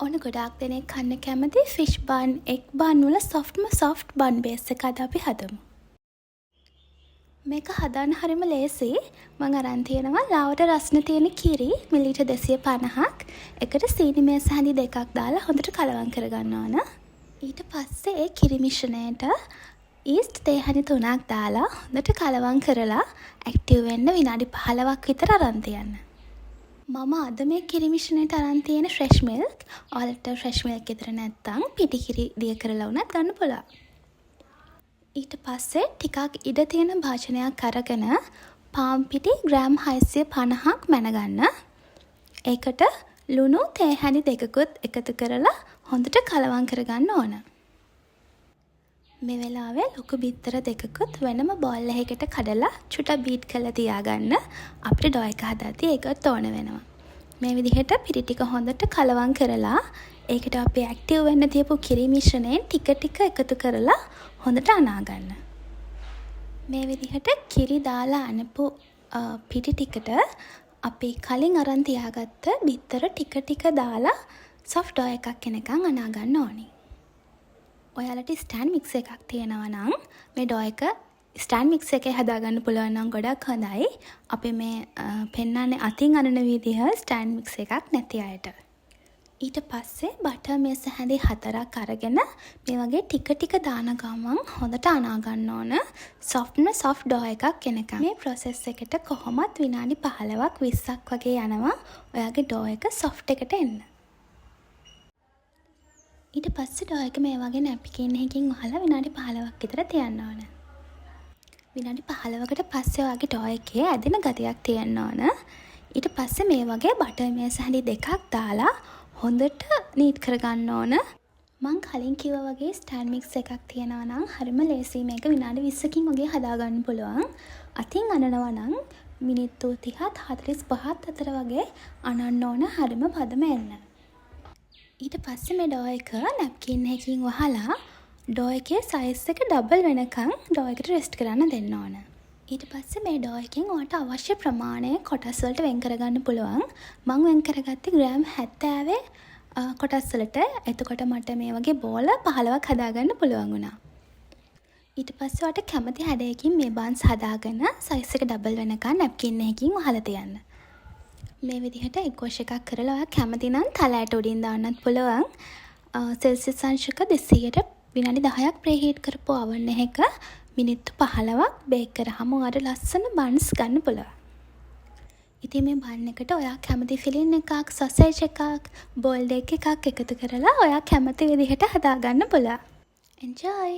ඕන ගොඩාක් දෙනෙක් කන්න කැමති ෆිෂ් බන්, එග් බන් වල සොෆ්ට් බන් බේස් එක අද අපි හදමු. මේක හදන්න හරිම ලේසි. මම අරන් තියෙනවා ලාවට රස්න තියෙන කිරි මිලිලීටර් 250ක්. එකට සීනි මේස හැඳි දෙකක් දාලා හොඳට කලවම් කරගන්න ඕන. ඊට පස්සේ ඒ කිරි මිශ්‍රණයට ඊස්ට් තේ හැඳි 3ක් දාලා හොඳට කලවම් කරලා ඇක්ටිව් වෙන්න විනාඩි 15ක් විතර අරන් තියන්න. මම අද මේ කිරි මිශ්‍රණයට අරන් තියෙන ෆ්‍රෙෂ් මිල්ක්. ඔයාලට ෆ්‍රෙෂ් මිල්ක් විතර නැත්නම් පිටි කිරි දිය කරලා වුණත් ගන්න පුළුවන්. ඊට පස්සේ ටිකක් ඉඩ තියෙන භාජනයක් අරගෙන පාන් පිටි ග්‍රෑම් 650ක් මැනගන්න. ඒකට ලුණු තේ හැඳි දෙකකුත් එකතු කරලා හොඳට කලවම් කරගන්න ඕන. මේ වෙලාවේ ලොකු බිත්තර දෙකකුත් වෙනම බෝල් එකකට කඩලා චුට්ටක් බීට් කරලා තියාගන්න. අපිට ඩෝ එක හදද්දී ඒකත් ඕන වෙනවා. මේ විදිහට පිටි ටික හොඳට කලවම් කරලා ඒකට අපි ඇක්ටිව් වෙන්න තියපු කිරි මිශ්‍රණයෙන් ටික ටික එකතු කරලා හොඳට අනා ගන්න. මේ විදිහට කිරි දාලා අනපු පිටි ටිකට අපි කලින් අරන් තියාගත්ත බිත්තර ටික ටික දාලා සොෆ්ට් ඩෝ එකක් එනකන් අනා ගන්න ඕනේ. ඔයාලට ස්ටෑන්ඩ් මික්සර් එකක් තියෙනවා නම් මේ ඩෝ එක ස්ටෑන්ඩ් මික්සර් එකේ හදාගන්න පුළුවන් නම් ගොඩක් හොඳයි. අපි මේ පෙන්නන්නේ අතින් අනන විදිහ ස්ටෑන්ඩ් මික්සර් එකක් නැති අයට. ඊට පස්සේ බටර් මේස හැඳි 4ක් අරගෙන මේ වගේ ටික ටික දාන ගමන් හොඳට අනා ගන්න ඕන. සොෆ්ට් ඩෝ එකක් එනකම්. මේ process එකට කොහොමත් විනාඩි 15ක් 20ක් වගේ යනවා ඔයාගේ ඩෝ එක සොෆ්ට් එකට එන්න. ඊට පස්සේ ඩෝ එක මේ වගේ නැප්කින් එකකින් වහලා විනාඩි 15ක් විතර තියන්න ඕන. විනාඩි 15කට පස්සේ ඔයාගේ ඩෝ එකේ ඇදෙන ගතියක් තියෙන්න ඕන. ඊට පස්සේ මේ වගේ බටර් මේස හැඳි දෙකක් දාලා හොඳට නීට් කරගන්න ඕන. මං කලින් කිව්වා වගේ ස්ටෑන්ඩ් මික්ස් එකක් තියෙනවා නම් හරිම ලේසියි මේක විනාඩි 20කින් වගේ හදාගන්න පුළුවන්. අතින් අනනවා නම් මිනිත්තු 30ත් 45ත් අතර වගේ අනන්න ඕන හරිම පදම එන්න. ඊට පස්සේ මේ ඩෝ එක නැප්කින් එකකින් වහලා ඩෝ එකේ සයිස් එක ඩබල් වෙනකන් ඩෝ එකට රෙස්ට් කරන්න දෙන්න ඕන. ඊට පස්සේ මේ ඩෝ එකෙන් ඔයාලට අවශ්‍ය ප්‍රමාණය කොටස් වලට වෙන් කරගන්න පුළුවන්. මම වෙන් කරගත්තේ ග්‍රෑම් 70 කොටස් වලට. එතකොට මට මේ වගේ බෝල 15ක් හදාගන්න පුළුවන් වුණා. ඊට පස්සේ ඔයාලට කැමති හැඩයකින් මේ බන්ස් හදාගෙන සයිස් එක ඩබල් වෙනකන් නැප්කින් එකකින් වහලා තියන්න. මේ විදිහට එක් වොෂ් එකක් කරලා ඔයා කැමති නම් තලයට උඩින් දාන්නත් පුළුවන්. සෙල්සියස් අංශක 200ට විනාඩි 10ක් ප්‍රීහීට් කරපු oven එකක මිනිත්තු 15ක් බේක් කරාම ඔයාට ලස්සන බන්ස් ගන්න පුළුවන්. ඉතින් මේ බන් එකට ඔයා කැමති ෆිලින් එකක්, සොසේජ් එකක්, බෝල්ඩ් එකක් එකතු කරලා ඔයා කැමති විදිහට හදාගන්න පුළුවන්. Enjoy!